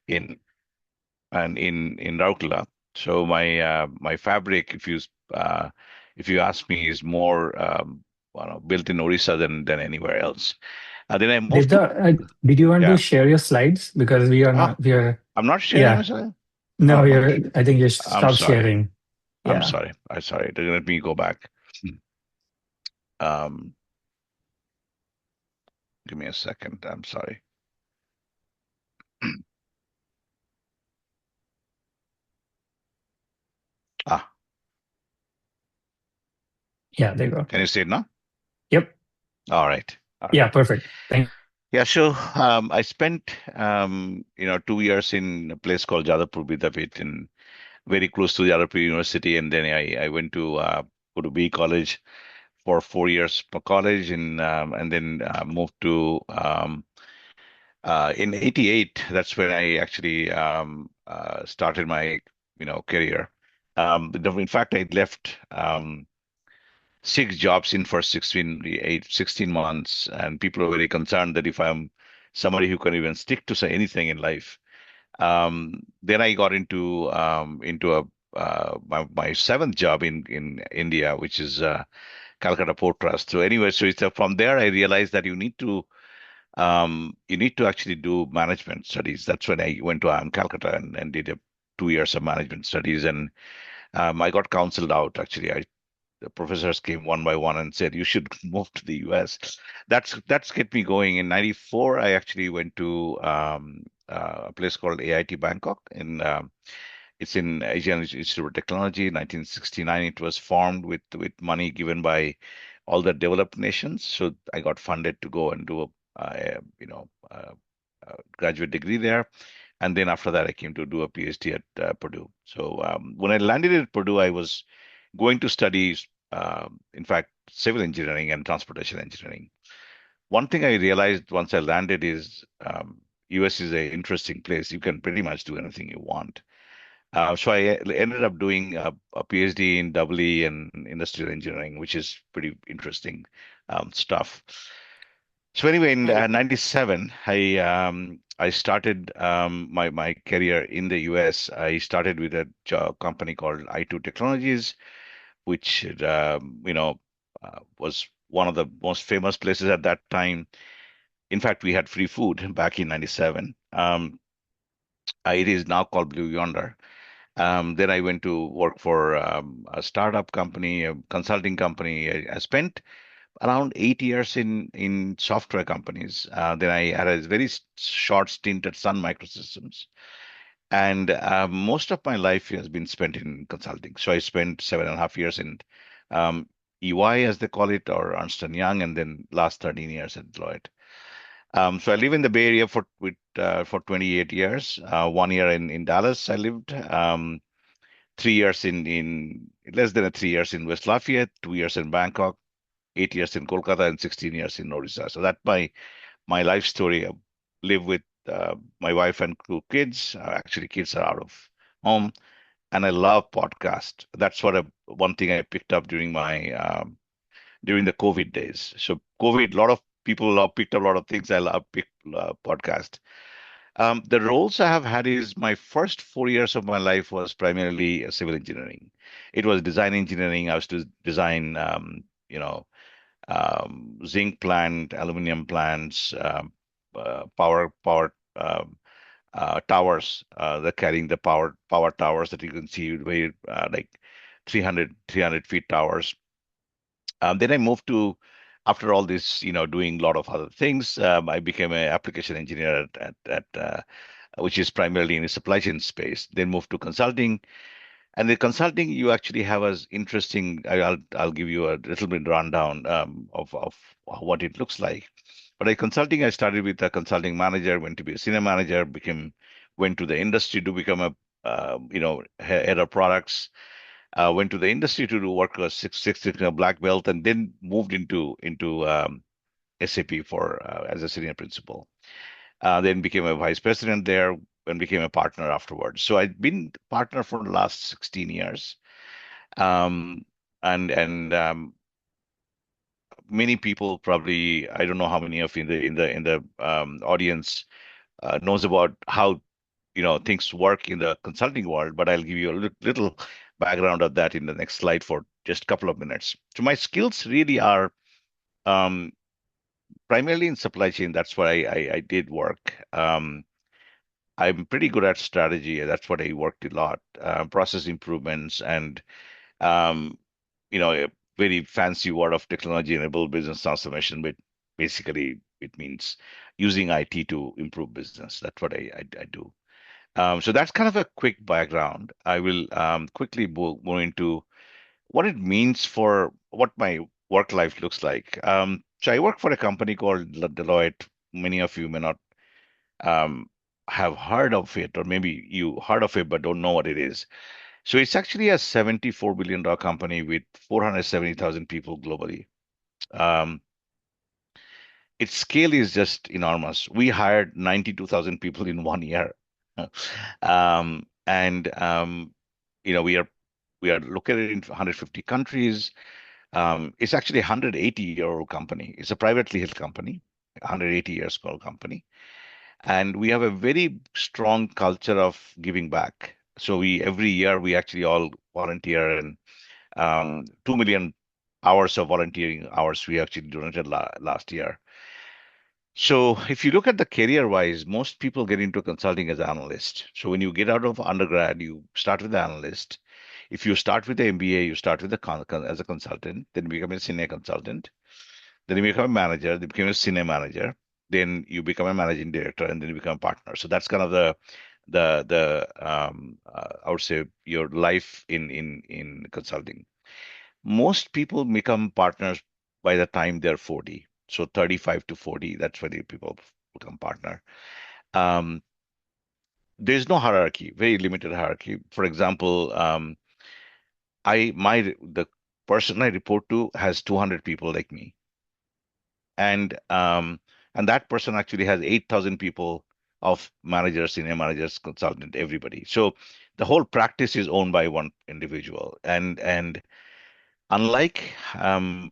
in in Raukla. So my fabric, if you ask me, is more built in Orissa than anywhere else. Then I moved to Did you want to yeah. share your slides? Because we are Oh, not, we are, I'm not sharing yeah. myself. No, Oh, you're, I think you I'm stopped sorry. sharing. I'm Yeah. sorry. I'm sorry. Let me go back. Um, Give me a second. I'm sorry. Ah, Yeah, there you go. can you see it now? Yep. All right. All Yeah, right. perfect. Thank Yeah, so I spent 2 years in a place called Jadavpur Vidyapeeth in very close to Jadavpur University, and then I went to go to B College for 4 years for college, and then moved to in '88. That's when I actually started my career. In fact, I left 6 jobs in for 16 months, and people are very concerned that if I'm somebody who can even stick to say anything in life. Then I got into my seventh job in India, which is Calcutta Port Trust. So anyway, so from there I realized that you need to actually do management studies. That's when I went to Calcutta and did 2 years of management studies, and I got counseled out. Actually, the professors came one by one and said you should move to the US. That's get me going. In '94, I actually went to a place called AIT Bangkok it's in Asian Institute of Technology. 1969, it was formed with money given by all the developed nations. So I got funded to go and do a graduate degree there. And then after that, I came to do a PhD at Purdue. So when I landed at Purdue, I was going to study, in fact, civil engineering and transportation engineering. One thing I realized once I landed is US is an interesting place. You can pretty much do anything you want. So I ended up doing a PhD in EE and industrial engineering, which is pretty interesting stuff. So anyway, in '97, I started my career in the US. I started with a company called I2 Technologies, which was one of the most famous places at that time. In fact, we had free food back in '97. It is now called Blue Yonder. Then I went to work for a startup company, a consulting company. I spent around 8 years in software companies. Then I had a very short stint at Sun Microsystems, and most of my life has been spent in consulting. So I spent 7.5 years in um, EY, as they call it, or Ernst and Young, and then last 13 years at Deloitte. So I live in the Bay Area for 28 years. 1 year in Dallas, I lived. 3 years in less than 3 years in West Lafayette, 2 years in Bangkok, 8 years in Kolkata, and 16 years in Odisha. So that's my life story. I live with my wife and 2 kids. Actually, kids are out of home, and I love podcast. That's one thing I picked up during the COVID days. So COVID, a lot of people love picked up a lot of things. I love pick podcast. The roles I have had is my first 4 years of my life was primarily civil engineering. It was design engineering. I was to design, zinc plant, aluminum plants, power towers that carrying the power towers that you can see very like 300 feet towers. Then I moved to, after all this, doing a lot of other things. I became an application engineer at which is primarily in the supply chain space. Then moved to consulting, and the consulting you actually have as interesting. I'll give you a little bit rundown of what it looks like. But I started with a consulting manager, went to be a senior manager, went to the industry to become a head of products. Went to the industry to do work as Six Sigma black belt, and then moved into SAP for as a senior principal. Then became a vice president there and became a partner afterwards. So I've been partner for the last 16 years. Um, and many people probably, I don't know how many of in the audience knows about how things work in the consulting world, but I'll give you a little background of that in the next slide for just a couple of minutes. So my skills really are um, primarily in supply chain. That's where I did work. I'm pretty good at strategy. That's what I worked a lot. Process improvements and um, a very fancy word of technology-enabled business transformation, but basically it means using IT to improve business. That's what I do. So that's kind of a quick background. I will quickly move into what it means for what my work life looks like. So I work for a company called Deloitte. Many of you may not um, have heard of it, or maybe you heard of it but don't know what it is. So it's actually a $74 billion company with 470,000 people globally. Um, its scale is just enormous. We hired 92,000 people in 1 year. And we are located in 150 countries. It's actually a 180-year-old company. It's a privately held company, 180 years old company. And we have a very strong culture of giving back. So we every year we actually all volunteer, and 2 million hours of volunteering hours we actually donated last year. So if you look at the career wise, most people get into consulting as an analyst. So when you get out of undergrad, you start with the analyst. If you start with the MBA, you start with as a consultant, then you become a senior consultant, then you become a manager, then you become a senior manager, then you become a managing director, and then you become a partner. So that's kind of the I would say your life in consulting. Most people become partners by the time they're 40. So 35 to 40, that's when the people become partner. Um, there's no hierarchy, very limited hierarchy. For example, the person I report to has 200 people like me, and that person actually has 8,000 people of managers, senior managers, consultant, everybody. So the whole practice is owned by one individual, and unlike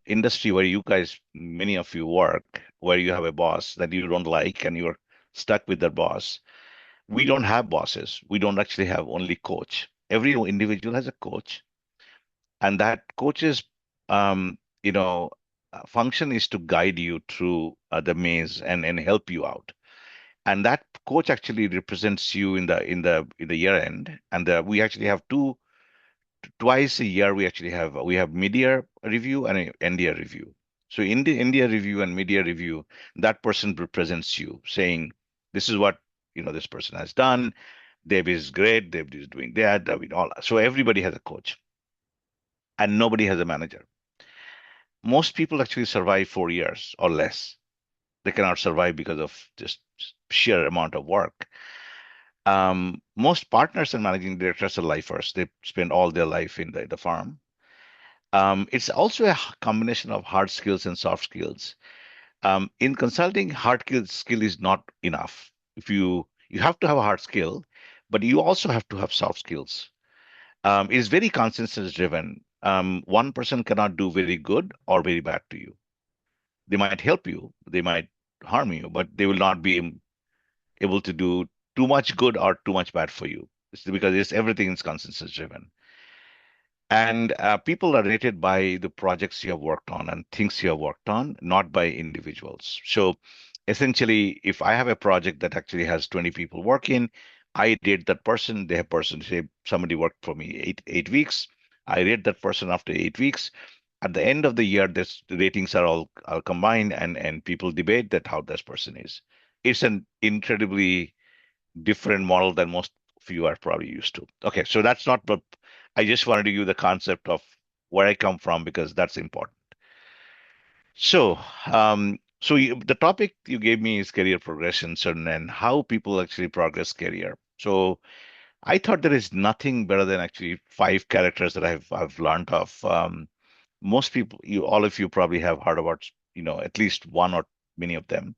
industry where you guys, many of you work, where you have a boss that you don't like and you're stuck with that boss, we don't have bosses. We don't actually have only coach. Every individual has a coach, and that coach's um, you know function is to guide you through the maze and help you out. And that coach actually represents you in the year end. And we actually have twice a year we have mid-year review and an end-year review. So in the end-year review and mid-year review, that person represents you, saying, "This is what this person has done. Deb is great. Deb is doing that. I mean, all." So everybody has a coach, and nobody has a manager. Most people actually survive 4 years or less. They cannot survive because of just sheer amount of work. Most partners and managing directors are lifers. They spend all their life in the farm. It's also a combination of hard skills and soft skills. In consulting, skill is not enough. If you have to have a hard skill, but you also have to have soft skills. It is very consensus driven. One person cannot do very good or very bad to you. They might help you, they might harm you, but they will not be able to do too much good or too much bad for you. It's because everything is consensus driven. And people are rated by the projects you have worked on and things you have worked on, not by individuals. So essentially, if I have a project that actually has 20 people working, I rate that person. They have person say somebody worked for me eight weeks. I rate that person after 8 weeks. At the end of the year, the ratings are all combined, and people debate that how this person is. It's an incredibly different model than most of you are probably used to. Okay, so that's not, but I just wanted to give you the concept of where I come from because that's important. So the topic you gave me is career progression, and how people actually progress career. So I thought there is nothing better than actually five characters that I've learned of. Most people, all of you probably have heard about, at least one or many of them.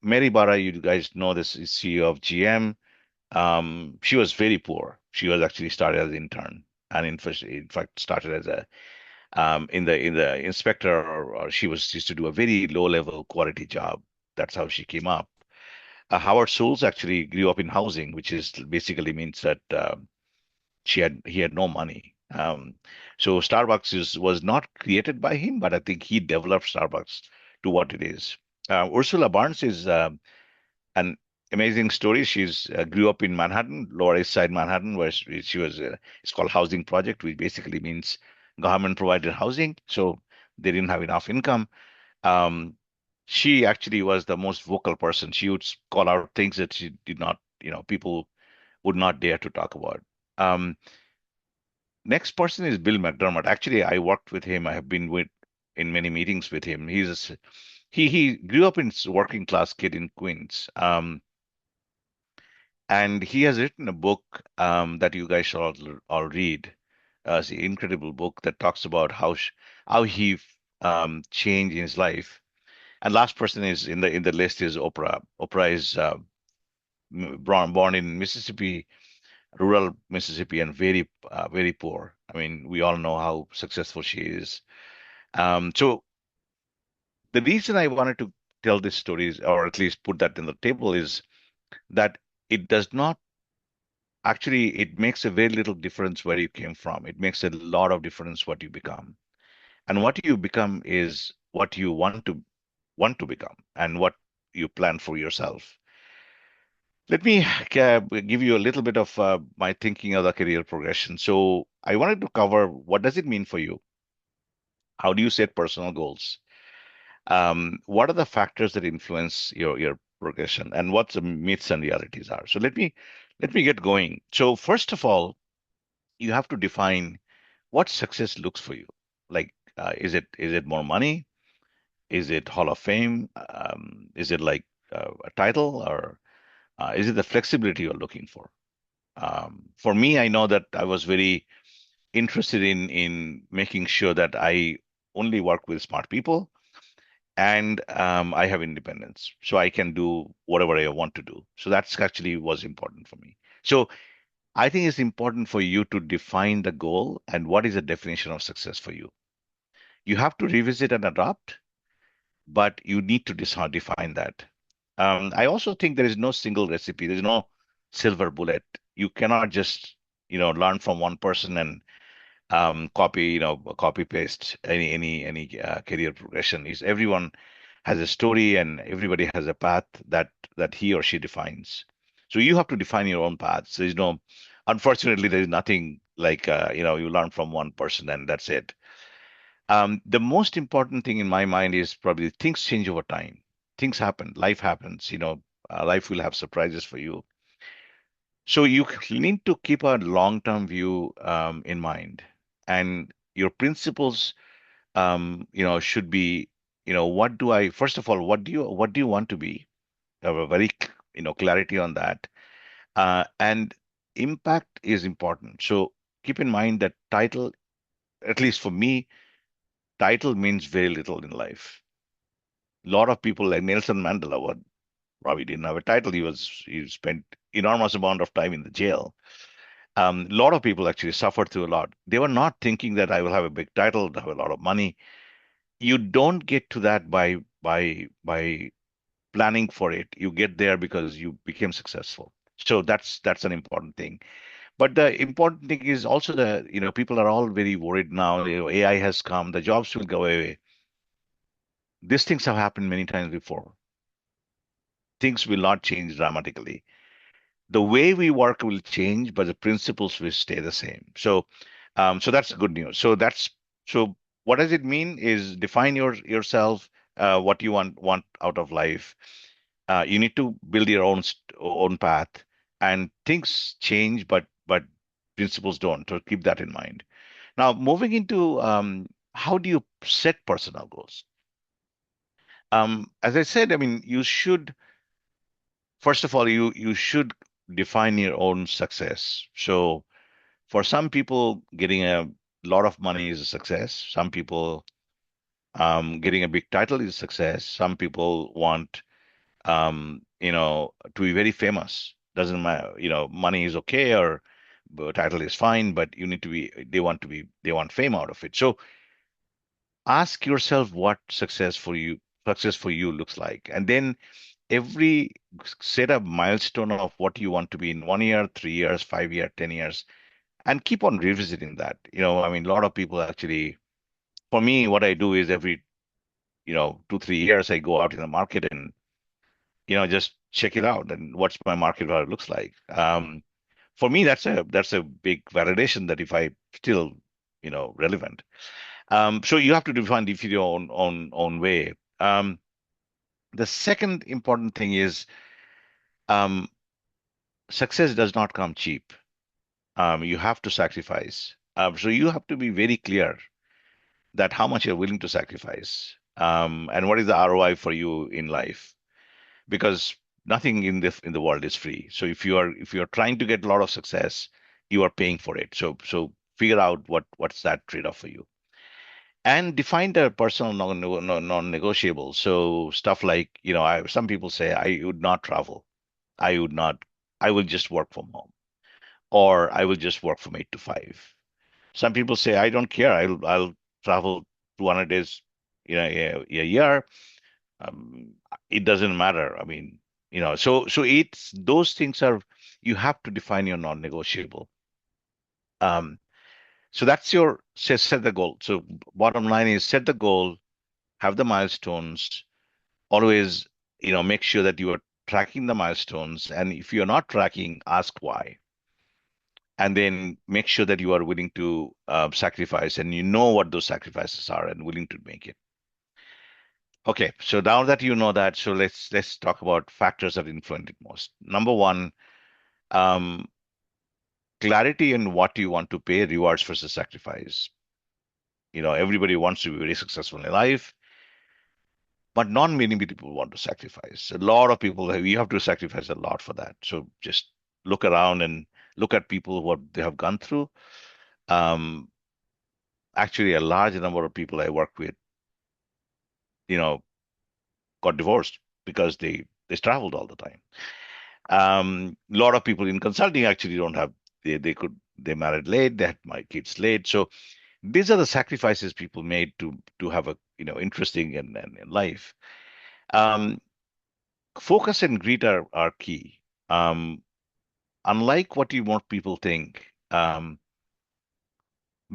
Mary Barra, you guys know this is CEO of GM. She was very poor. She was actually started as an intern, and in fact started as a in the inspector, or she was used to do a very low level quality job. That's how she came up. Howard Schultz actually grew up in housing, which is basically means that he had no money. So Starbucks was not created by him, but I think he developed Starbucks to what it is. Ursula Barnes is an amazing story. She's grew up in Manhattan, Lower East Side Manhattan, where she was. It's called housing project, which basically means government provided housing. So they didn't have enough income. Um, she actually was the most vocal person. She would call out things that she did not, people would not dare to talk about. Um, Next person is Bill McDermott. Actually, I worked with him. I have been with in many meetings with him. He grew up in working class kid in Queens. And he has written a book that you guys should all read. It's an incredible book that talks about how he changed in his life. And last person is in the list is Oprah. Oprah is born in Mississippi, rural Mississippi, and very poor. I mean, we all know how successful she is. So the reason I wanted to tell this story is, or at least put that in the table, is that it does not actually, it makes a very little difference where you came from. It makes a lot of difference what you become. And what you become is what you want to become and what you plan for yourself. Let me give you a little bit of my thinking of the career progression. So I wanted to cover what does it mean for you? How do you set personal goals? What are the factors that influence your progression, and what the myths and realities are? So let me get going. So first of all, you have to define what success looks for you. Like, is it more money? Is it Hall of Fame? Is it like a title, or is it the flexibility you're looking for? For me, I know that I was very interested in making sure that I only work with smart people, and I have independence, so I can do whatever I want to do. So that's actually was important for me. So I think it's important for you to define the goal and what is the definition of success for you. You have to revisit and adopt, but you need to define that. I also think there is no single recipe. There's no silver bullet. You cannot just, learn from one person and copy paste any career progression. Is everyone has a story and everybody has a path that he or she defines. So you have to define your own paths. There's no, unfortunately, there is nothing like you learn from one person and that's it. The most important thing in my mind is probably things change over time. Things happen, life happens. Life will have surprises for you. So you need to keep a long-term view in mind, and your principles, should be, what do I, first of all, what do you want to be? Have a very, clarity on that, and impact is important. So keep in mind that title, at least for me, title means very little in life. A lot of people like Nelson Mandela, what probably didn't have a title. He spent enormous amount of time in the jail. A lot of people actually suffered through a lot. They were not thinking that I will have a big title, have a lot of money. You don't get to that by planning for it. You get there because you became successful. So that's an important thing. But the important thing is also the, people are all very worried now. AI has come, the jobs will go away. These things have happened many times before. Things will not change dramatically. The way we work will change, but the principles will stay the same. So that's good news. So what does it mean is define yourself, what you want out of life. You need to build your own path, and things change, but principles don't. So keep that in mind. Now, moving into how do you set personal goals? As I said, I mean, you should first of all you should define your own success. So for some people, getting a lot of money is a success. Some people, getting a big title is a success. Some people want, to be very famous. Doesn't matter, money is okay, or title is fine, but you need to be. They want fame out of it. So ask yourself what success for you looks like, and then every set a milestone of what you want to be in 1 year, 3 years, 5 year, 10 years, and keep on revisiting that. I mean, a lot of people actually, for me, what I do is every, 2, 3 years, I go out in the market and, just check it out and what's my market value looks like. For me, that's a big validation that if I still, relevant. So you have to define it your own way. The second important thing is um, success does not come cheap. You have to sacrifice. So you have to be very clear that how much you're willing to sacrifice, and what is the ROI for you in life. Because nothing in the world is free. So if you're trying to get a lot of success, you are paying for it. So figure out what's that trade-off for you, and define the personal non-negotiable. So stuff like, some people say I would not travel. I would not. I will just work from home, or I will just work from 8 to 5. Some people say I don't care. I'll travel 200 days a year. Um, it doesn't matter. I mean, so it's those things are you have to define your non-negotiable. Um, so that's your set the goal. So bottom line is set the goal, have the milestones, always, make sure that you are tracking the milestones. And if you're not tracking, ask why. And then make sure that you are willing to sacrifice and you know what those sacrifices are and willing to make it. Okay, so now that you know that, so let's talk about factors that influence it most. Number one, um, clarity in what you want to pay, rewards versus sacrifice. Everybody wants to be very successful in life, but not many people want to sacrifice. A lot of people, you have to sacrifice a lot for that. So just look around and look at people what they have gone through. Um, Actually, a large number of people I work with, you know, got divorced because they traveled all the time. A lot of people in consulting actually don't have they married late, they had my kids late. So these are the sacrifices people made to have a interesting and life. Um, Focus and greed are key. Um, Unlike what you want people think,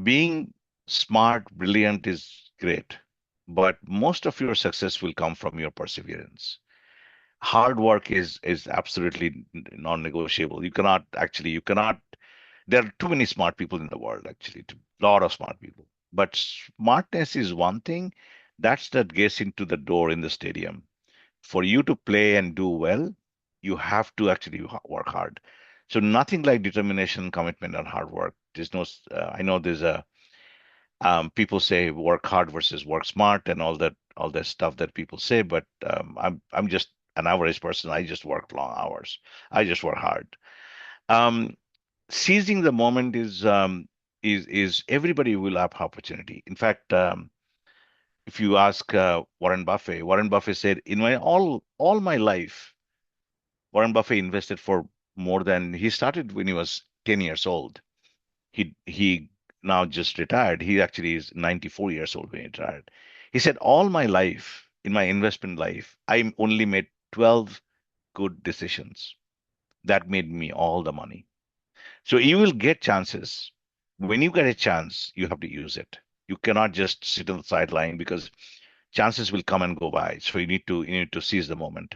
being smart, brilliant is great, but most of your success will come from your perseverance. Hard work is absolutely non-negotiable. You cannot. There are too many smart people in the world, actually, a lot of smart people. But smartness is one thing that gets into the door in the stadium. For you to play and do well, you have to actually work hard. So nothing like determination, commitment, and hard work. There's no. I know there's a people say work hard versus work smart and all that stuff that people say, but I'm just an average person. I just work long hours. I just work hard. Um, Seizing the moment is everybody will have opportunity. In fact, if you ask Warren Buffett said, in my all my life, Warren Buffett invested for more than he started when he was 10 years old. He now just retired. He actually is 94 years old when he retired. He said, all my life, in my investment life, I only made 12 good decisions that made me all the money. So you will get chances. When you get a chance, you have to use it. You cannot just sit on the sideline because chances will come and go by. So you need to seize the moment.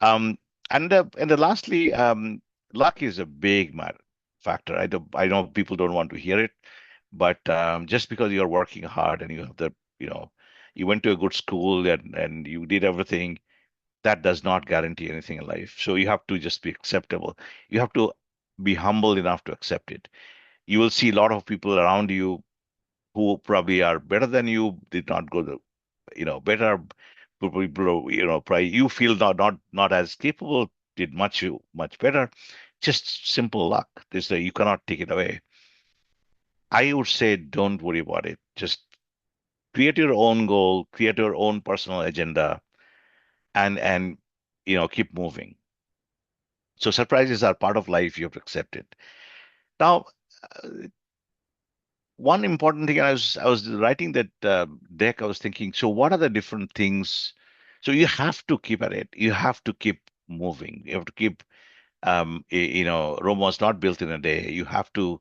Um, and lastly, luck is a big matter factor. I know people don't want to hear it, but just because you're working hard and you have you know, you went to a good school and you did everything, that does not guarantee anything in life. So you have to just be acceptable. You have to be humble enough to accept it. You will see a lot of people around you who probably are better than you, did not go the, better people, probably you feel not as capable, did much better. Just simple luck. You cannot take it away. I would say don't worry about it. Just create your own goal, create your own personal agenda, and keep moving. So surprises are part of life. You have to accept it. Now, uh, one important thing, I was writing that deck. I was thinking, so what are the different things? So you have to keep at it. You have to keep moving. You have to keep, Rome was not built in a day. You have to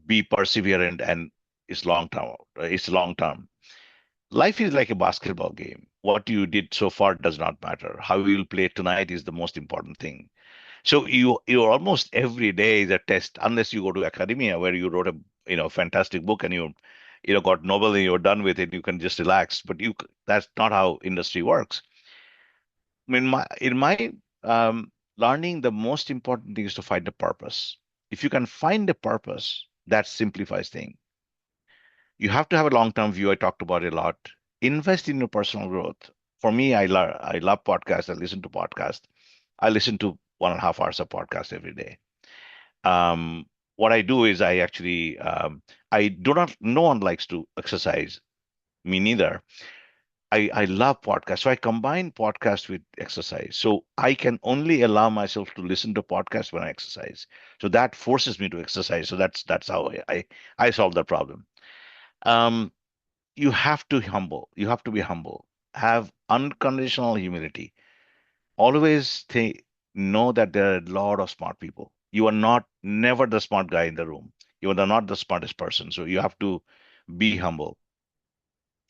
be perseverant, and it's long term. It's long term. Life is like a basketball game. What you did so far does not matter. How you will play tonight is the most important thing. So you almost every day is a test, unless you go to academia where you wrote a fantastic book and you got Nobel and you're done with it. You can just relax. But that's not how industry works. I mean, in my learning, the most important thing is to find a purpose. If you can find a purpose, that simplifies things. You have to have a long-term view. I talked about it a lot. Invest in your personal growth. For me, I love podcasts. I listen to podcasts. I listen to 1.5 hours of podcast every day. What I do is I do not. No one likes to exercise. Me neither. I love podcasts. So I combine podcast with exercise. So I can only allow myself to listen to podcasts when I exercise. So that forces me to exercise. So that's how I solve the problem. Um, you have to humble. You have to be humble. Have unconditional humility. Always know that there are a lot of smart people. You are not never the smart guy in the room. You are not the smartest person. So you have to be humble.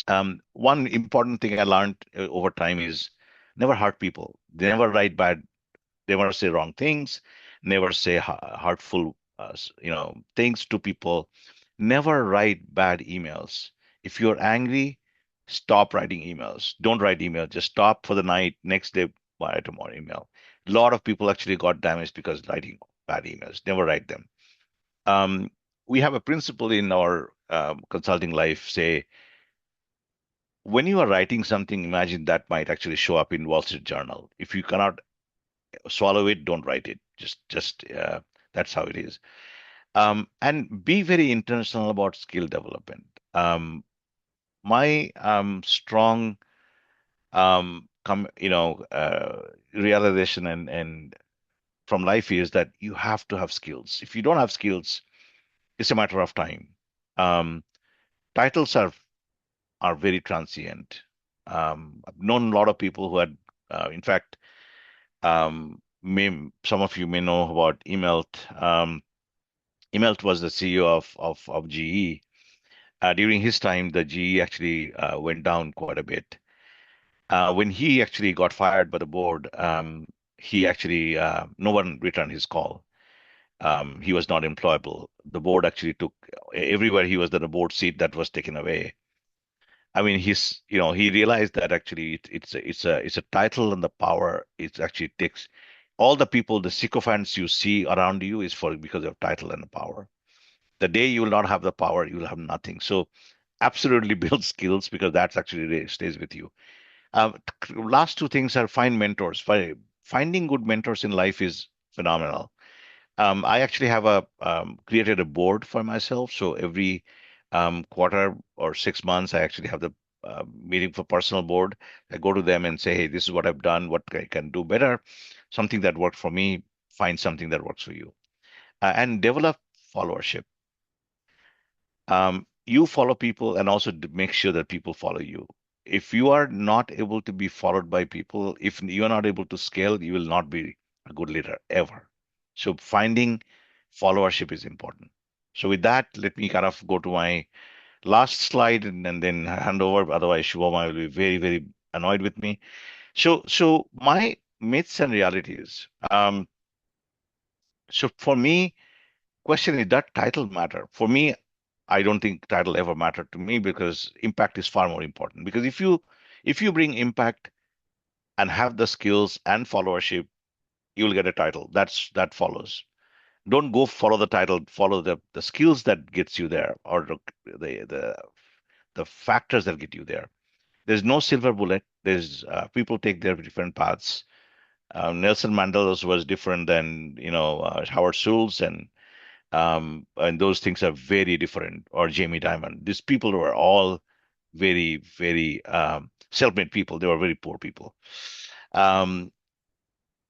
One important thing I learned over time is never hurt people. They never write bad. They never say wrong things. Never say hurtful, things to people. Never write bad emails. If you're angry, stop writing emails. Don't write email. Just stop for the night. Next day, write tomorrow email. A lot of people actually got damaged because writing bad emails. Never write them. Um, we have a principle in our consulting life. Say when you are writing something, imagine that might actually show up in Wall Street Journal. If you cannot swallow it, don't write it. Just that's how it is. And be very intentional about skill development. My strong realization and from life is that you have to have skills. If you don't have skills, it's a matter of time. Um, Titles are very transient. I've known a lot of people who had, in fact, some of you may know about Emelt. Emelt was the CEO of GE. During his time, the GE actually went down quite a bit. When he actually got fired by the board, he actually no one returned his call. He was not employable. The board actually took everywhere he was at the board seat that was taken away. I mean, he realized that actually it's a title and the power. It actually takes all the people, the sycophants you see around you is for because of title and the power. The day you will not have the power, you will have nothing. So absolutely build skills because that's actually stays with you. Last two things are find mentors. Finding good mentors in life is phenomenal. I actually have a created a board for myself. So every quarter or 6 months, I actually have the meeting for personal board. I go to them and say, hey, this is what I've done, what I can do better, something that worked for me, find something that works for you, and develop followership. You follow people and also make sure that people follow you. If you are not able to be followed by people, if you are not able to scale, you will not be a good leader ever. So finding followership is important. So with that, let me kind of go to my last slide and then hand over. Otherwise, Shubhama will be very, very annoyed with me. So my myths and realities. So for me, question is that title matter? For me, I don't think title ever mattered to me because impact is far more important. Because if you bring impact and have the skills and followership, you will get a title. That follows. Don't go follow the title, follow the skills that gets you there or the factors that get you there. There's no silver bullet. There's people take their different paths. Nelson Mandela's was different than Howard Schultz and those things are very different. Or Jamie Dimon. These people were all very, very self-made people. They were very poor people. Um,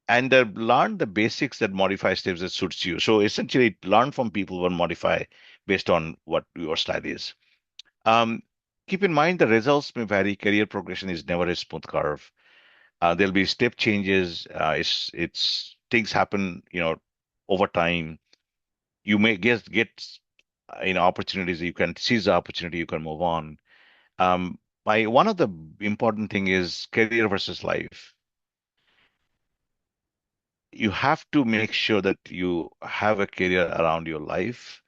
and learn the basics that modify steps that suits you. So essentially, learn from people and modify based on what your style is. Um, keep in mind the results may vary. Career progression is never a smooth curve. There'll be step changes. It's things happen, over time. You may get opportunities. You can seize the opportunity. You can move on. My one of the important thing is career versus life. You have to make sure that you have a career around your life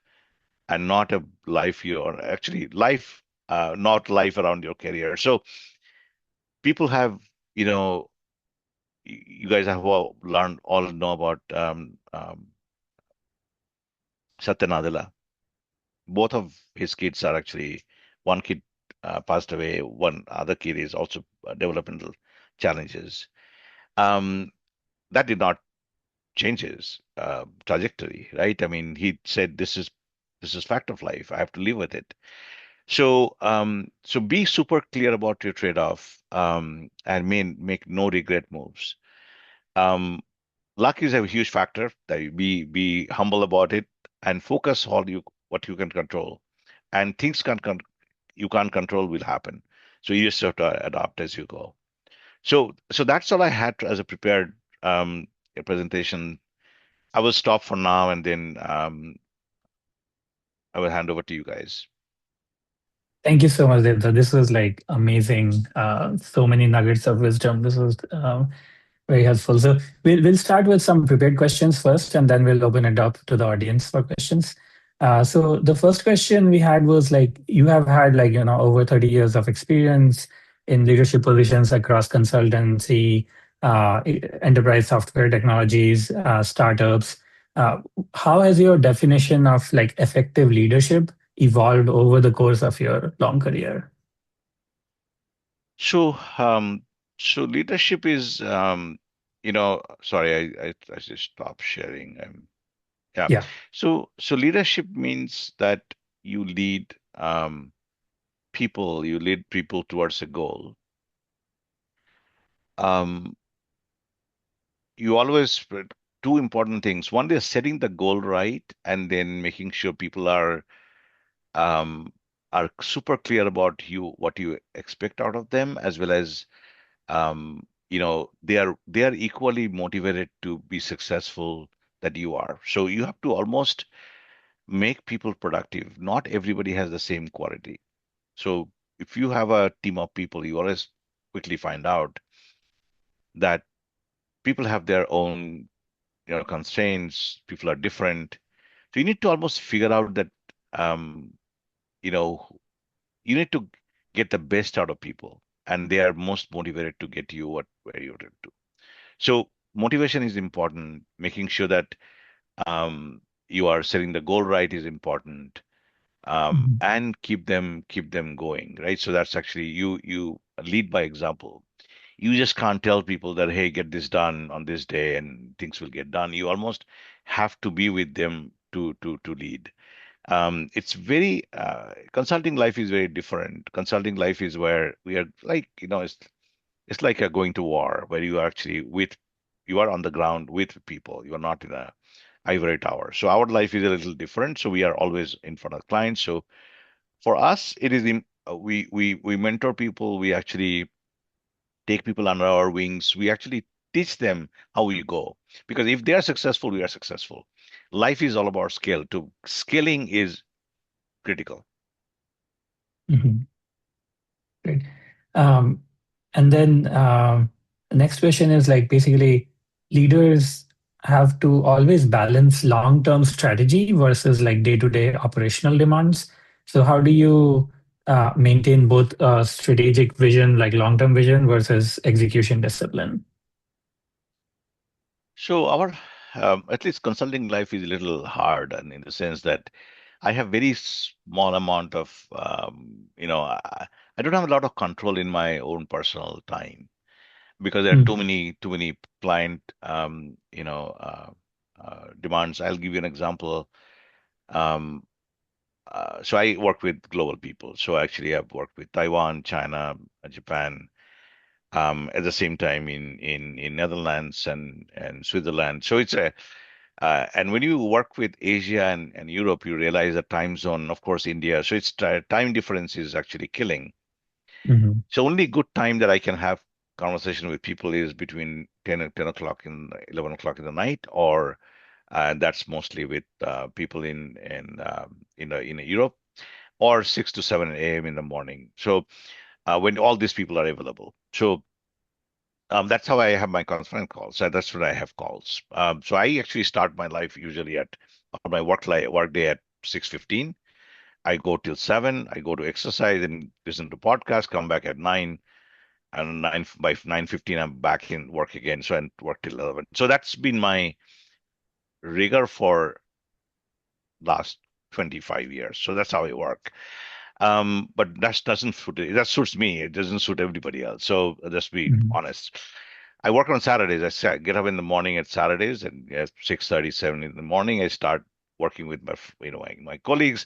and not a life your actually life not life around your career. So people have, you know you guys have all know about Satya Nadella. Both of his kids are actually, one kid passed away, one other kid is also developmental challenges. um, that did not change his trajectory, right? I mean, he said this is fact of life, I have to live with it. So be super clear about your trade-off, and make no regret moves. Um, Luck is a huge factor. That you be humble about it and focus all you what you can control, and things you can't control will happen. So you just have to adapt as you go. So that's all I had as a prepared presentation. I will stop for now, and then I will hand over to you guys. Thank you so much, Devda. This was like amazing. So many nuggets of wisdom. This was very helpful. So we'll start with some prepared questions first, and then we'll open it up to the audience for questions. So the first question we had was like, you have had like, over 30 years of experience in leadership positions across consultancy, enterprise software technologies, startups. Uh, how has your definition of like effective leadership evolved over the course of your long career? So leadership is sorry, I just stopped sharing. Yeah. Yeah. So leadership means that you lead people towards a goal. Um, you always two important things. One is setting the goal right, and then making sure people um, are super clear about what you expect out of them, as well as they are equally motivated to be successful that you are. So you have to almost make people productive. Not everybody has the same quality. So if you have a team of people, you always quickly find out that people have their own, constraints. People are different. So you need to almost figure out that, um, you know, you need to get the best out of people, and they are most motivated to get you where you're to. So motivation is important. Making sure that you are setting the goal right is important, Mhm. and keep them going, right? So that's actually you lead by example. You just can't tell people that, hey, get this done on this day and things will get done. You almost have to be with them to lead. It's very consulting life is very different. Consulting life is where we are like, it's like a going to war where you are on the ground with people. You are not in a ivory tower. So our life is a little different. So we are always in front of clients. So for us, it is we mentor people. We actually take people under our wings. We actually teach them how we go, because if they are successful, we are successful. Life is all about scale. To scaling is critical. Mhm. Great. Um, and then the next question is like basically leaders have to always balance long-term strategy versus like day-to-day operational demands. So how do you maintain both strategic vision, like long-term vision versus execution discipline? So our at least consulting life is a little hard, and in the sense that I have very small amount of I don't have a lot of control in my own personal time, because there are Mm. too many client demands. I'll give you an example. Um, so I work with global people. So actually, I've worked with Taiwan, China, Japan, at the same time in Netherlands and Switzerland. So it's a And when you work with Asia and Europe, you realize the time zone, of course, India. So it's time difference is actually killing. Mhm. So only good time that I can have conversation with people is between 10 and 10 o'clock in 11 o'clock in the night, or that's mostly with people in Europe, or 6 to 7 a.m. in the morning. So when all these people are available. So that's how I have my conference calls. So that's when I have calls. So I actually start my life usually at or my work day at 6:15. I go till 7. I go to exercise and listen to podcasts. Come back at 9, and 9:15 I'm back in work again. So I work till 11. So that's been my rigor for last 25 years. So that's how I work. But that doesn't suit it. That suits me. It doesn't suit everybody else. So let's be Mhm. honest. I work on Saturdays. Get up in the morning at Saturdays, and at 6:30, 7 in the morning, I start working with my colleagues.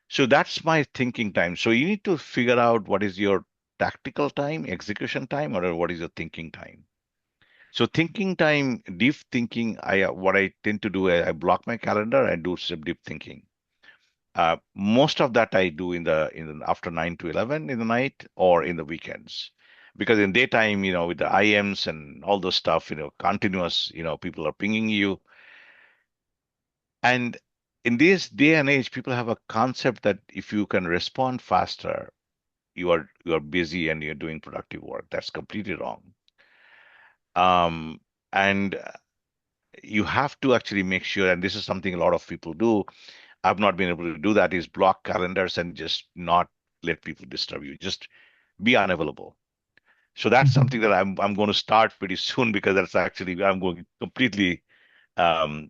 So that's my thinking time. So you need to figure out what is your tactical time, execution time, or what is your thinking time. So thinking time, deep thinking, I what I tend to do, I block my calendar and do some deep thinking. Most of that I do in the after 9 to 11 in the night or in the weekends, because in daytime, with the IMs and all those stuff, continuous, people are pinging you, and in this day and age, people have a concept that if you can respond faster, you are busy and you're doing productive work. That's completely wrong. And you have to actually make sure, and this is something a lot of people do. I've not been able to do that, is block calendars and just not let people disturb you. Just be unavailable. So that's Mhm. something that I'm going to start pretty soon, because that's actually I'm going completely out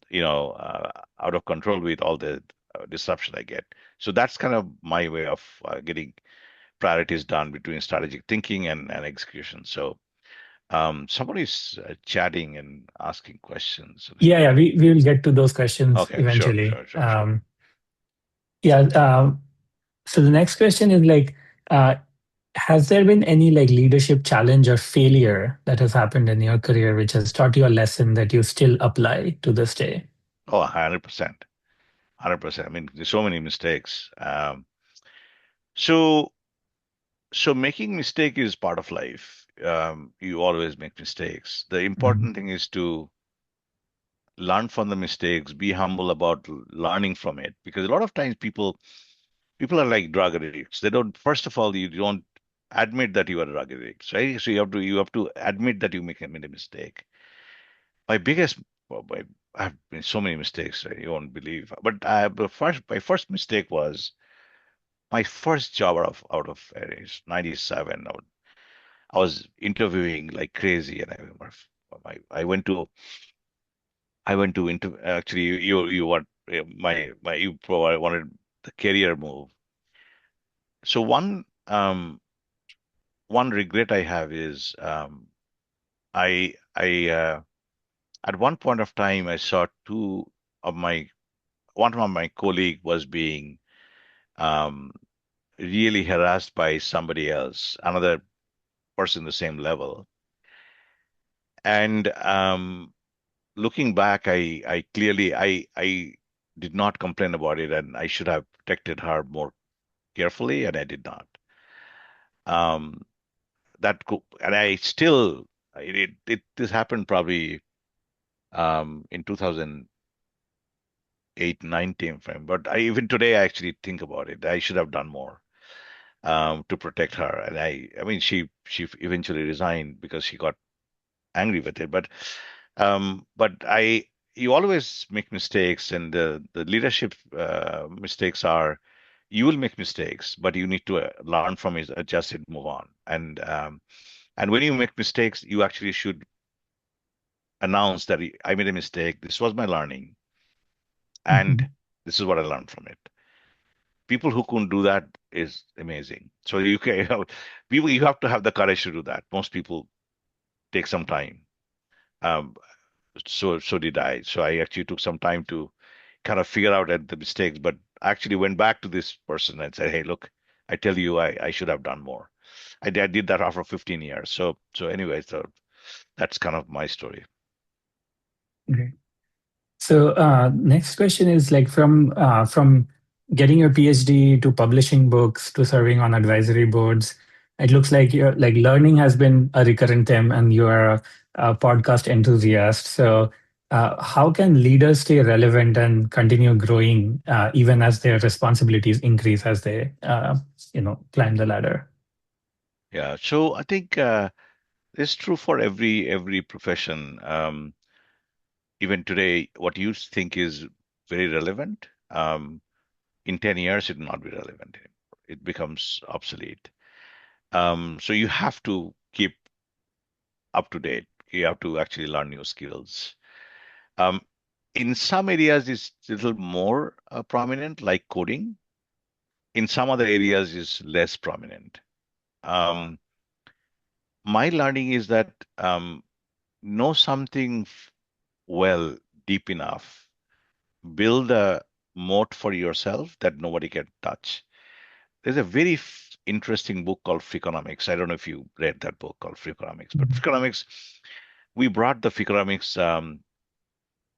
of control with all the disruption I get. So that's kind of my way of getting priorities done between strategic thinking and execution. So somebody's chatting and asking questions. So let Yeah, me. yeah, we will get to those questions Okay, sure, eventually. sure, sure, sure. Yeah. So the next question is like, uh, has there been any like leadership challenge or failure that has happened in your career which has taught you a lesson that you still apply to this day? Oh, 100%. 100%. I mean, there's so many mistakes. So, so making mistake is part of life. You always make mistakes. The Mhm. important thing is to learn from the mistakes, be humble about learning from it. Because a lot of times people are like drug addicts. They don't. First of all, you don't admit that you are a drug addict, right? So you have to admit that made a mistake. My biggest, well, I've made so many mistakes, right? You won't believe. But my first mistake was my first job out of age, 97. I was interviewing like crazy, and I remember I went to actually you want my you probably wanted the career move. So one regret I have is I at one point of time I saw of my one of my colleague was being um, really harassed by somebody else, another person the same level. And looking back, I clearly I did not complain about it, and I should have protected her more carefully, and I did not. Um, and I still this happened probably in 2008 9 time frame. But even today I actually think about it. I should have done more to protect her, and I mean she eventually resigned because she got angry with it. But you always make mistakes, and the leadership mistakes are you will make mistakes, but you need to learn from it, adjust it, move on. And when you make mistakes, you actually should announce that I made a mistake. This was my learning, and Mhm. this is what I learned from it. People who can do that is amazing. So you can, people, you have to have the courage to do that. Most people take some time. Um, so did I. So I actually took some time to kind of figure out the mistakes, but I actually went back to this person and said, "Hey, look, I tell you, I should have done more." I did that after 15 years. So anyway, so that's kind of my story. Okay. So next question is like from getting your PhD to publishing books to serving on advisory boards. It looks like you're like learning has been a recurrent theme, and you are a podcast enthusiast. So how can leaders stay relevant and continue growing even as their responsibilities increase as they climb the ladder? Yeah. So I think it's true for every profession. Even today, what you think is very relevant, in 10 years, it will not be relevant anymore. It becomes obsolete. So you have to keep up to date. You have to actually learn new skills. Um, in some areas, it's a little more prominent, like coding. In some other areas, is less prominent. Um, my learning is that know something well, deep enough, build a moat for yourself that nobody can touch. There's a very interesting book called Freakonomics. I don't know if you read that book called Freakonomics, but Mhm. Freakonomics, we brought the Freakonomics.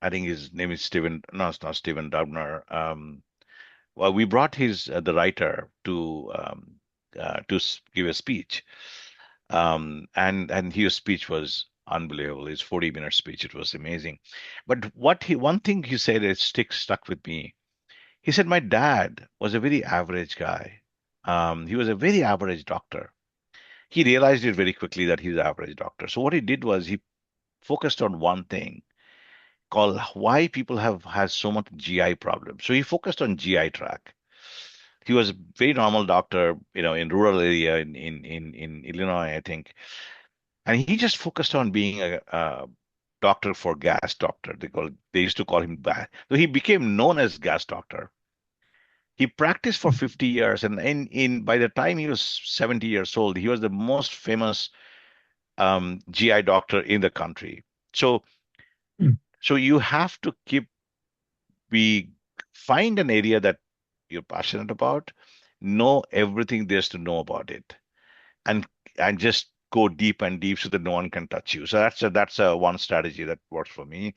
I think his name is Stephen. No, it's not Stephen Dubner. Well, we brought his the writer to give a speech, and his speech was unbelievable. His 40-minute speech, it was amazing. But one thing he said that stuck with me. He said my dad was a very average guy. He was a very average doctor. He realized it very quickly that he's an average doctor. So what he did was he focused on one thing called why people have has so much GI problems. So he focused on GI tract. He was a very normal doctor, in rural area in Illinois, I think, and he just focused on being a doctor for gas doctor. They used to call him that. So he became known as gas doctor. He practiced for 50 years, and in by the time he was 70 years old, he was the most famous GI doctor in the country. So Mhm. so you have to be find an area that you're passionate about, know everything there's to know about it, and just go deep and deep so that no one can touch you. So that's a one strategy that works for me.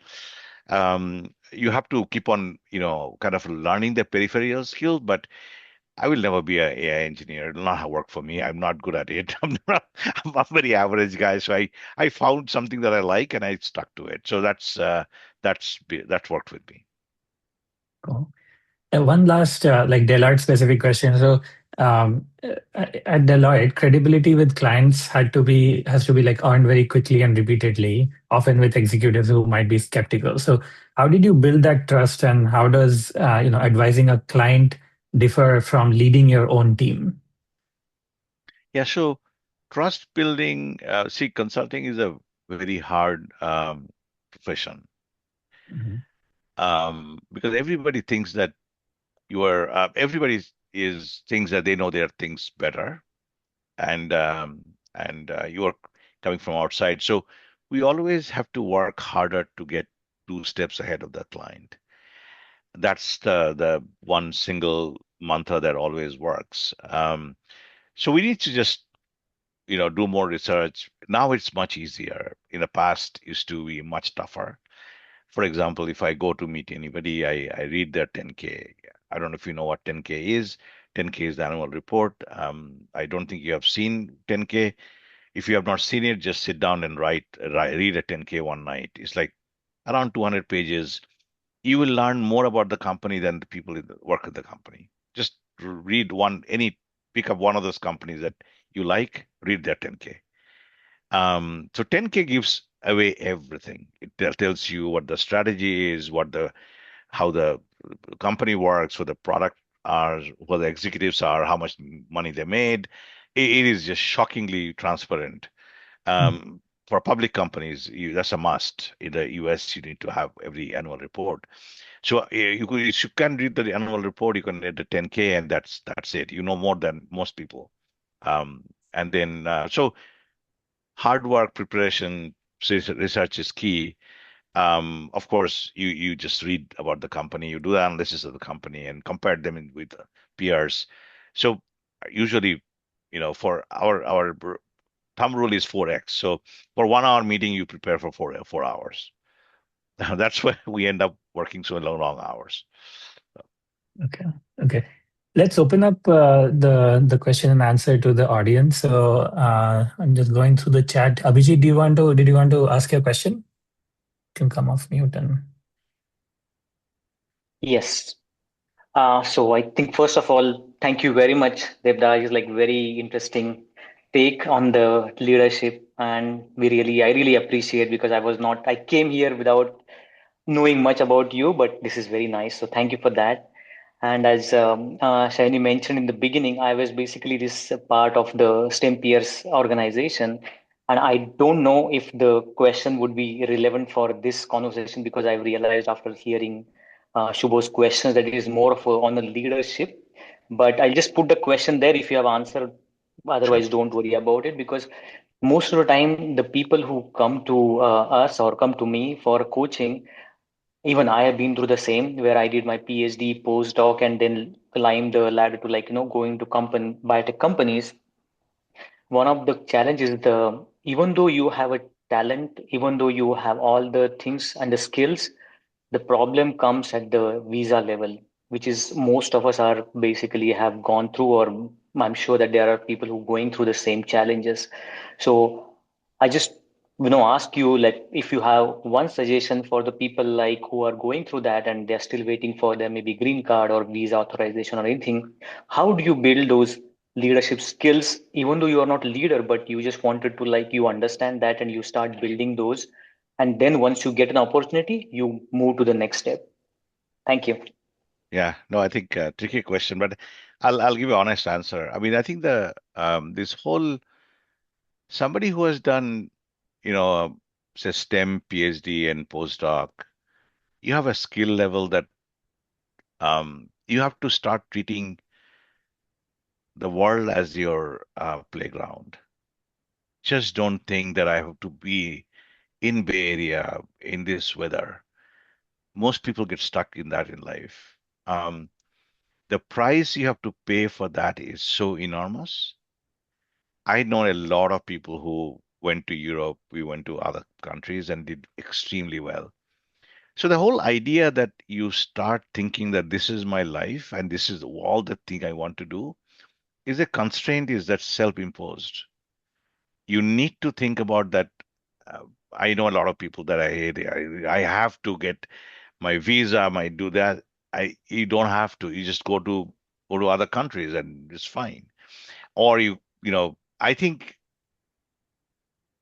You have to keep on, kind of learning the peripheral skill, but I will never be an AI engineer. It'll not work for me. I'm not good at it. I'm a very average guy. So I found something that I like and I stuck to it. So that's worked with me. Cool. One last like Deloitte specific question. So at Deloitte, credibility with clients has to be like earned very quickly and repeatedly, often with executives who might be skeptical. So how did you build that trust, and how does advising a client differ from leading your own team? Yeah. So trust building. See, consulting is a very hard profession, Mhm. because everybody thinks that everybody is thinks that they know their things better, and you are coming from outside. So we always have to work harder to get 2 steps ahead of the client. That's the one single mantra that always works. So we need to just do more research. Now it's much easier. In the past, it used to be much tougher. For example, if I go to meet anybody, I read their 10K. I don't know if you know what 10K is. 10K is the annual report. I don't think you have seen 10K. If you have not seen it, just sit down and read a 10K one night. It's like around 200 pages. You will learn more about the company than the people that work at the company. Just read pick up one of those companies that you like, read their 10K. So 10K gives away everything. It tells you what the strategy is, how the company works, what the product are, what the executives are, how much money they made. It is just shockingly transparent. For public companies, that's a must. In the US, you need to have every annual report. So if you can read the annual report, you can read the 10K, and that's it. You know more than most people. And then so hard work, preparation, research is key. Of course, you just read about the company, you do the analysis of the company, and compare them with peers. So usually, for our thumb rule is 4x. So for 1 hour meeting, you prepare for 4 hours. That's why we end up working so long, long hours. Okay. Okay. Let's open up the question and answer to the audience. So I'm just going through the chat. Abhijit, did you want to ask your question? You can come off mute and Yes. So I think first of all, thank you very much, Devda. Is like very interesting take on the leadership, and I really appreciate because I came here without knowing much about you, but this is very nice. So thank you for that. And as Shaini mentioned in the beginning, I was basically this part of the STEM peers organization. And I don't know if the question would be relevant for this conversation because I've realized after hearing Shubho's questions that it is more of on the leadership. But I'll just put the question there if you have answered. Sure. Otherwise, don't worry about it because most of the time, the people who come to us or come to me for coaching, even I have been through the same where I did my PhD, postdoc, and then climbed the ladder to going to biotech companies. One of the challenges is the even though you have a talent, even though you have all the things and the skills, the problem comes at the visa level, which is most of us are basically have gone through, or I'm sure that there are people who going through the same challenges. So I just ask you like if you have one suggestion for the people like who are going through that and they're still waiting for their maybe green card or visa authorization or anything. How do you build those leadership skills even though you are not a leader but you just wanted to like you understand that and you start building those, and then once you get an opportunity you move to the next step. Thank you. Yeah, no, I think tricky question, but I'll give you an honest answer. I mean, I think the this whole somebody who has done, you know, say STEM, PhD, and postdoc, you have a skill level that you have to start treating the world as your playground. Just don't think that I have to be in Bay Area in this weather. Most people get stuck in that in life. The price you have to pay for that is so enormous. I know a lot of people who went to Europe, we went to other countries and did extremely well. So the whole idea that you start thinking that this is my life and this is all the thing I want to do is a constraint is that self-imposed. You need to think about that. Uh, I know a lot of people that I hate. I have to get my visa, my do that. You don't have to. You just go to other countries and it's fine. Or I think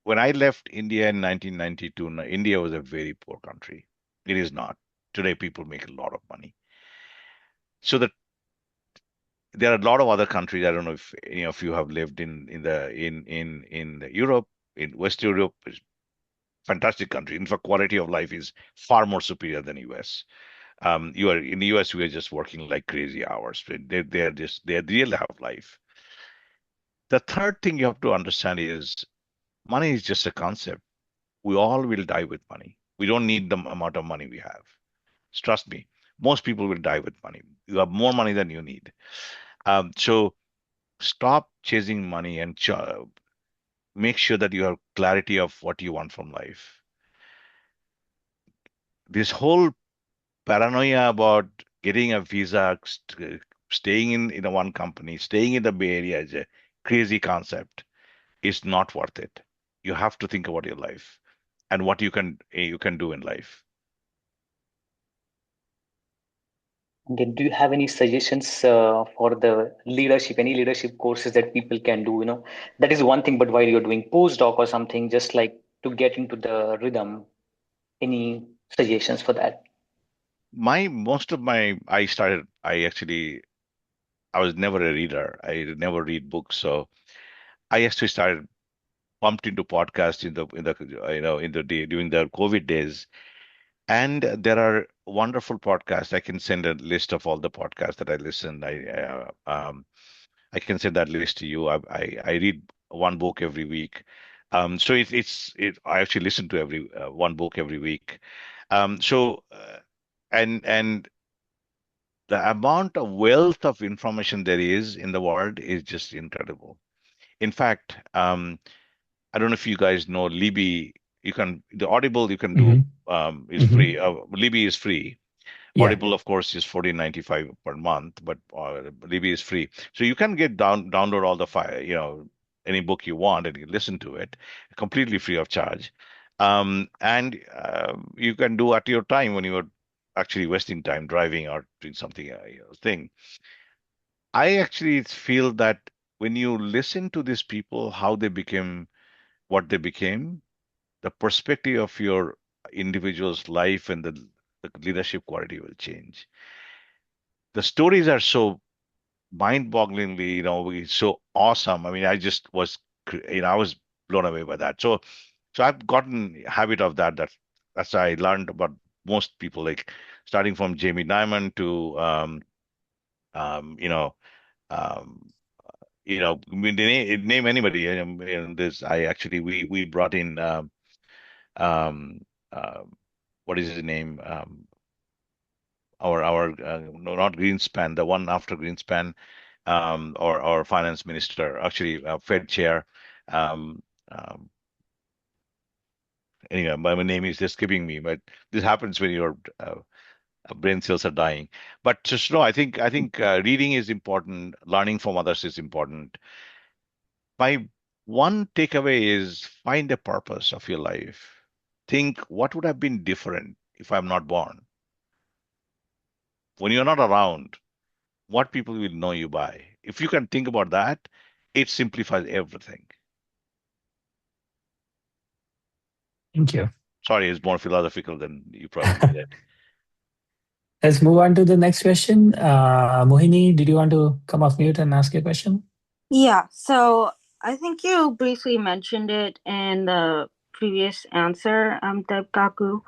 when I left India in 1992, India was a very poor country. It is not. Today, people make a lot of money. So that there are a lot of other countries. I don't know if any of you have lived in the Europe, in West Europe. It's fantastic country. In fact, quality of life is far more superior than US. You are in the US, we are just working like crazy hours. They really have life. The third thing you have to understand is money is just a concept. We all will die with money. We don't need the amount of money we have. Trust me, most people will die with money. You have more money than you need. So stop chasing money and make sure that you have clarity of what you want from life. This whole paranoia about getting a visa, staying in a one company, staying in the Bay Area is a crazy concept. It's not worth it. You have to think about your life and what you can do in life. And then do you have any suggestions for the leadership, any leadership courses that people can do? That is one thing, but while you're doing postdoc or something, just like to get into the rhythm, any suggestions for that? My most of my I started I actually I was never a reader. I never read books, so I actually started pumped into podcasts during the COVID days. And there are wonderful podcasts. I can send a list of all the podcasts that I listen. I can send that list to you. I read one book every week. So I actually listen to every one book every week. So and the amount of wealth of information there is in the world is just incredible. In fact, I don't know if you guys know Libby. You can the Audible you can do Hmm. is Hmm. free. Libby is free. Yeah. Audible, of course, is 14.95 per month, but Libby is free. So you can get download all the file, any book you want and you listen to it completely free of charge. And you can do at your time when you are actually wasting time driving or doing something thing. I actually feel that when you listen to these people, how they became what they became, the perspective of your individual's life and the leadership quality will change. The stories are so mind-bogglingly, so awesome. I mean, I just was, I was blown away by that. So I've gotten habit of that. That's how I learned about most people, like starting from Jamie Dimon to, um, you know, um, I mean, name anybody. This, I actually we brought in, um, uh, what is his name? Our no, not Greenspan, the one after Greenspan, or finance minister, actually Fed chair. Um, um, anyway, my name is escaping me, but this happens when your brain cells are dying. But just no, I think reading is important. Learning from others is important. My one takeaway is find a purpose of your life. Think what would have been different if I'm not born. When you're not around, what people will know you by. If you can think about that, it simplifies everything. Thank you. Sorry, it's more philosophical than you probably needed. Let's move on to the next question. Mohini, did you want to come off mute and ask your question? Yeah, so I think you briefly mentioned it in the previous answer, Deb Kaku,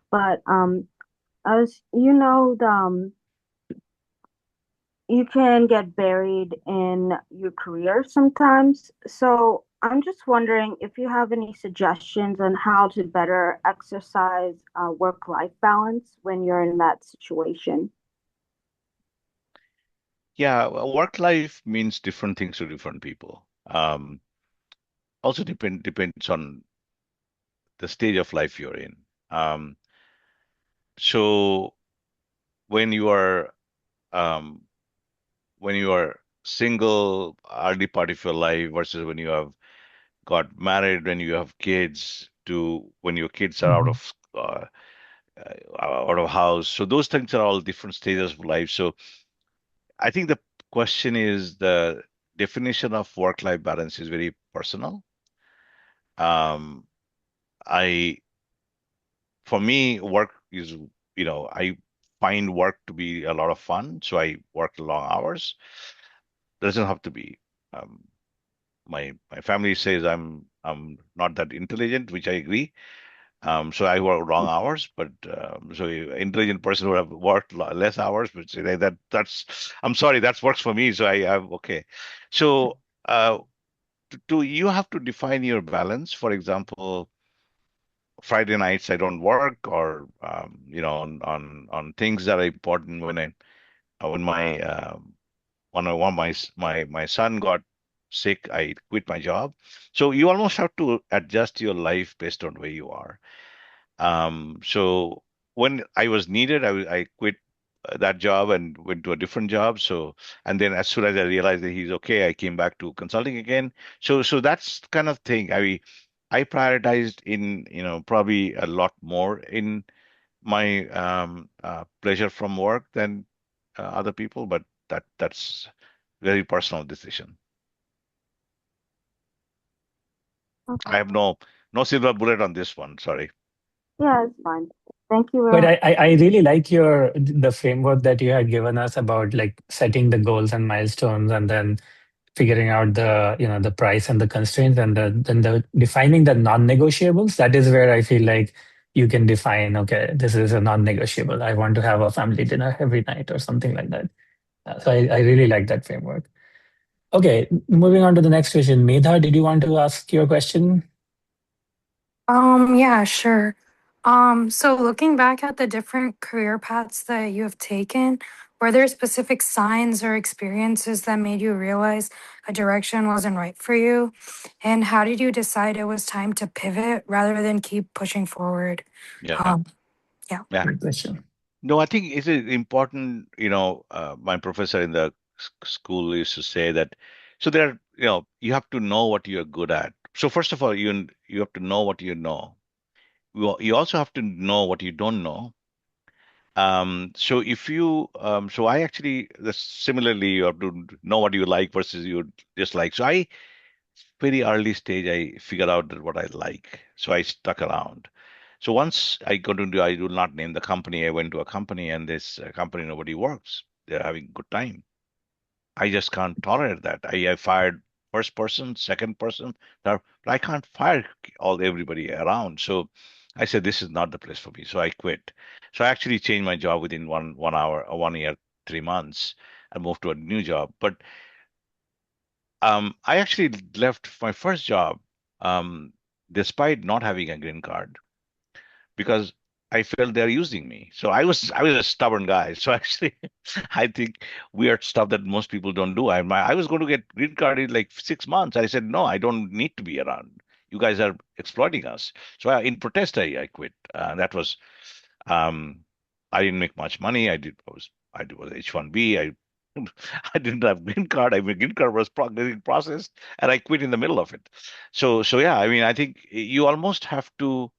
but as you know, you can get buried in your career sometimes. So I'm just wondering if you have any suggestions on how to better exercise work-life balance when you're in that situation. Yeah, work life means different things to different people. Also depends on the stage of life you're in. Um, so when you are um, when you are single, early part of your life versus when you have got married, when you have kids, to when your kids are Mhm. out of house. So those things are all different stages of life. So I think the question is the definition of work-life balance is very personal. Um, I, for me, work is, I find work to be a lot of fun. So I work long hours. Doesn't have to be. Um, my family says I'm not that intelligent, which I agree. So I work long hours, but so an intelligent person would have worked less hours, but say that's I'm sorry, that works for me. So I'm okay. So you have to define your balance. For example, Friday nights I don't work, or on things that are important. When my when my son got sick, I quit my job. So you almost have to adjust your life based on where you are. So when I was needed, I quit that job and went to a different job. So, and then as soon as I realized that he's okay, I came back to consulting again. So that's kind of thing. I prioritized in, probably a lot more in my pleasure from work than other people, but that's very personal decision. I Okay. have no silver bullet on this one. Sorry. Yeah, it's fine. Thank you very But much. I really like the framework that you had given us about like setting the goals and milestones and then figuring out the price and the constraints and then the defining the non-negotiables. That is where I feel like you can define, okay, this is a non-negotiable. I want to have a family dinner every night or something like that. So I really like that framework. Okay, moving on to the next question. Medha, did you want to ask your question? Yeah, sure. So looking back at the different career paths that you have taken, were there specific signs or experiences that made you realize a direction wasn't right for you? And how did you decide it was time to pivot rather than keep pushing forward? Yeah. Um, yeah. Yeah. Great question. No, I think it's important, my professor in the school used to say that, so there are, you have to know what you're good at. So first of all, you have to know what you know. You also have to know what you don't know. So if you, so I actually, similarly, you have to know what you like versus you dislike. So I, very early stage, I figured out that what I like. So I stuck around. So once I got into, I will not name the company. I went to a company, and this company nobody works. They're having good time. I just can't tolerate that. I fired first person, second person, third, but I can't fire all everybody around. So I said this is not the place for me. So I quit. So I actually changed my job within one hour, 1 year, 3 months, and moved to a new job. But I actually left my first job um, despite not having a green card because I felt they're using me. So I was a stubborn guy. So actually, I think weird stuff that most people don't do. I was going to get green card in like 6 months. I said no, I don't need to be around. You guys are exploiting us. So in protest, I quit. That was um, I didn't make much money. I was H1B. I didn't have green card. I mean, green card was getting processed, and I quit in the middle of it. So yeah. I mean, I think you almost have to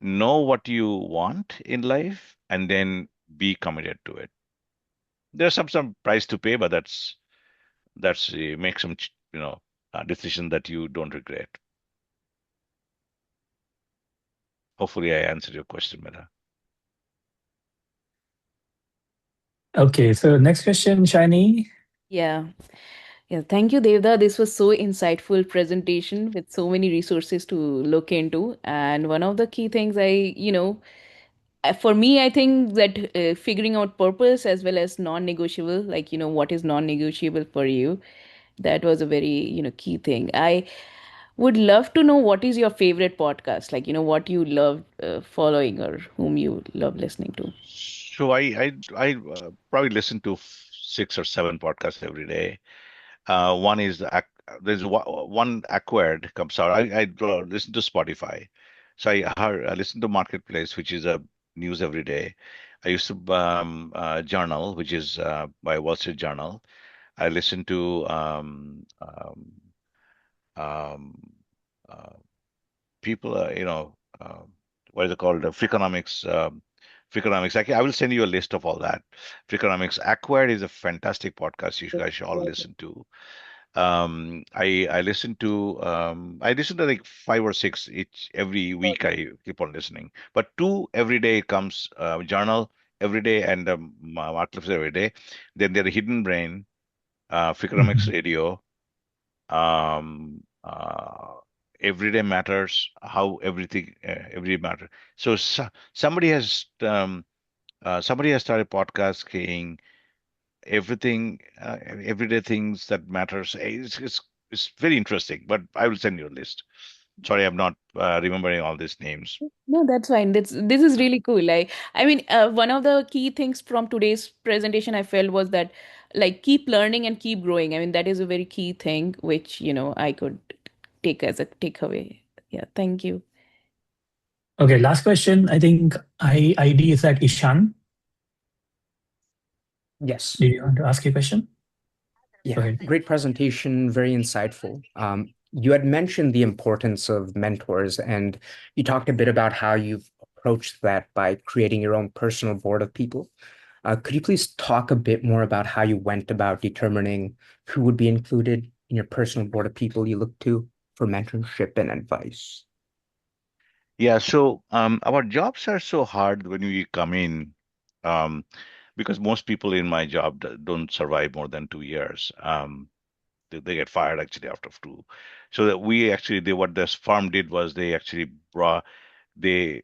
know what you want in life and then be committed to it. There's some price to pay, but that's make some decision that you don't regret. Hopefully, I answered your question, Meta. Okay, so next question, Shiny. Yeah. Yeah, thank you, Devda. This was so insightful presentation with so many resources to look into. And one of the key things for me, I think that figuring out purpose as well as non-negotiable, like, what is non-negotiable for you, that was a very, key thing. I would love to know what is your favorite podcast, like, what you love following or whom you love listening to. So I probably listen to 6 or 7 podcasts every day. One is there's one acquired comes out. I listen to Spotify. So I listen to Marketplace, which is a news every day. I used to Journal, which is by Wall Street Journal. I listen to um, uh, people, what is it called? Freakonomics. Freakonomics. I will send you a list of all that. Freakonomics. Acquired is a fantastic podcast. You guys should all listen to. I listen to like 5 or 6 each every week. I keep on listening, but 2 every day comes journal every day and Marketplace every day. Then there are Hidden Brain, Freakonomics Mhm. Radio, um, Everyday Matters, how everything every matter. Somebody has started podcast saying everything, everyday things that matters. It's very interesting, but I will send you a list. Sorry, I'm not remembering all these names. No, that's fine. This is really cool. I mean, one of the key things from today's presentation I felt was that, like, keep learning and keep growing. I mean, that is a very key thing which, I could take as a takeaway. Yeah, thank you. Okay, last question. I think ID is at Ishan. Yes. Do you want to ask a question? Go Yeah. ahead. Great presentation. Very insightful. You had mentioned the importance of mentors, and you talked a bit about how you've approached that by creating your own personal board of people. Could you please talk a bit more about how you went about determining who would be included in your personal board of people you look to for mentorship and advice? Yeah, so our jobs are so hard when we come in, um, because most people in my job don't survive more than 2 years. They get fired actually after 2. So that we actually, what this firm did was they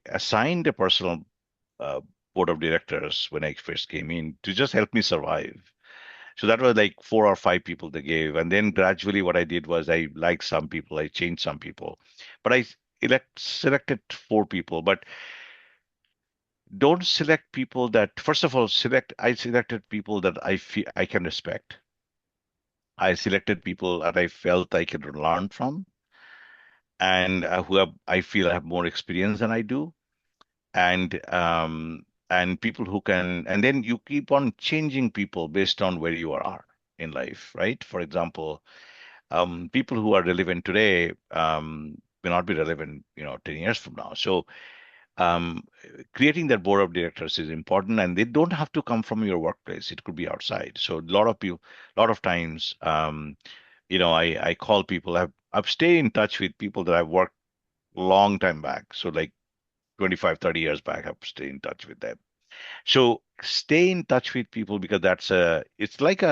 assigned a personal uh, board of directors when I first came in to just help me survive. So that was like 4 or 5 people they gave. And then gradually what I did was I liked some people, I changed some people. But I selected 4 people. But don't select people that, first of all, I selected people that I feel I can respect. I selected people that I felt I could learn from, and I feel have more experience than I do, and people who can, and then you keep on changing people based on where you are in life, right? For example, people who are relevant today may not be relevant, 10 years from now. So um, creating that board of directors is important, and they don't have to come from your workplace. It could be outside. So a lot of people, a lot of times, I call people. I've stayed in touch with people that I've worked long time back. So like 25, 30 years back, I've stayed in touch with them. So stay in touch with people, because it's like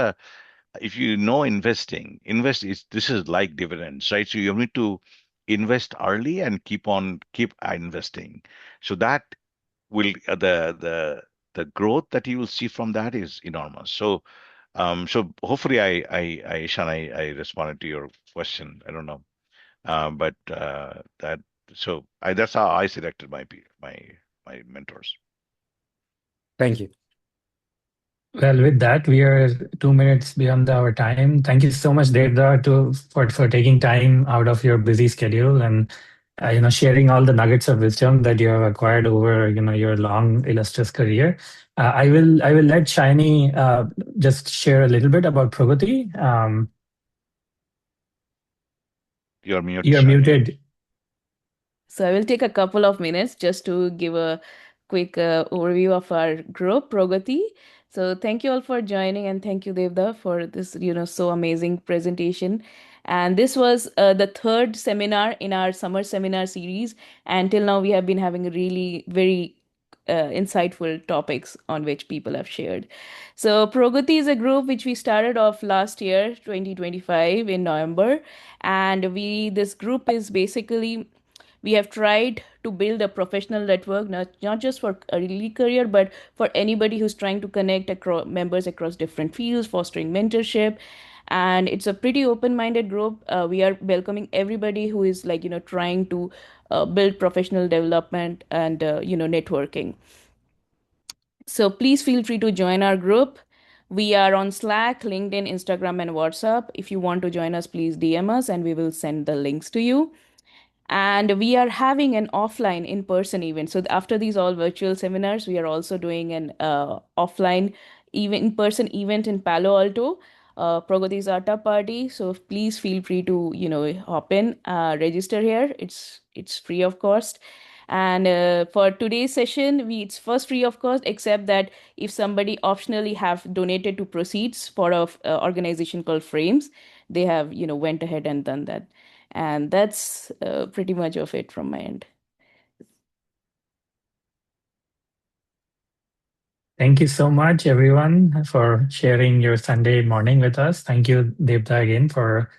if you know investing, this is like dividends, right? So you need to invest early and keep investing. So that will the growth that you will see from that is enormous. So hopefully I responded to your question. I don't know, but that's how I selected my mentors. Thank you. Well, with that, we are 2 minutes beyond our time. Thank you so much, Devda, for taking time out of your busy schedule and sharing all the nuggets of wisdom that you have acquired over your long illustrious career. I will let Shiny just share a little bit about Progoti. You're mute, You're Shani. muted. So I will take a couple of minutes just to give a quick overview of our group, Progati. So thank you all for joining, and thank you, Devda, for this, so amazing presentation. And this was the third seminar in our summer seminar series. And till now, we have been having really very insightful topics on which people have shared. So Progati is a group which we started off last year, 2025 in November. And this group is basically, we have tried to build a professional network, not just for early career, but for anybody who's trying to connect members across different fields, fostering mentorship. And it's a pretty open-minded group. We are welcoming everybody who is trying to build professional development and networking. So please feel free to join our group. We are on Slack, LinkedIn, Instagram, and WhatsApp. If you want to join us, please DM us and we will send the links to you. And we are having an offline in-person event. So after these all virtual seminars, we are also doing an offline in-person event in Palo Alto, Progati's Atta Party. So please feel free to hop in, register here. It's free of cost. And for today's session, it's first free of cost, except that if somebody optionally have donated to proceeds for a organization called Frames, they have went ahead and done that. And that's pretty much of it from my end. Thank you so much, everyone, for sharing your Sunday morning with us. Thank you, Devda, again for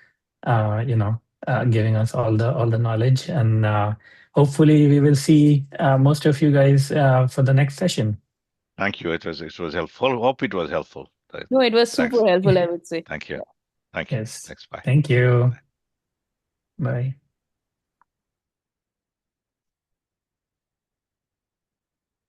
giving us all the knowledge, and hopefully we will see most of you guys for the next session. Thank you. It was helpful. Hope it was helpful. No, it was Thanks. super helpful, I would say. Thank you. Yeah. Thank you. Yes. Thanks. Bye. Thank you. Bye.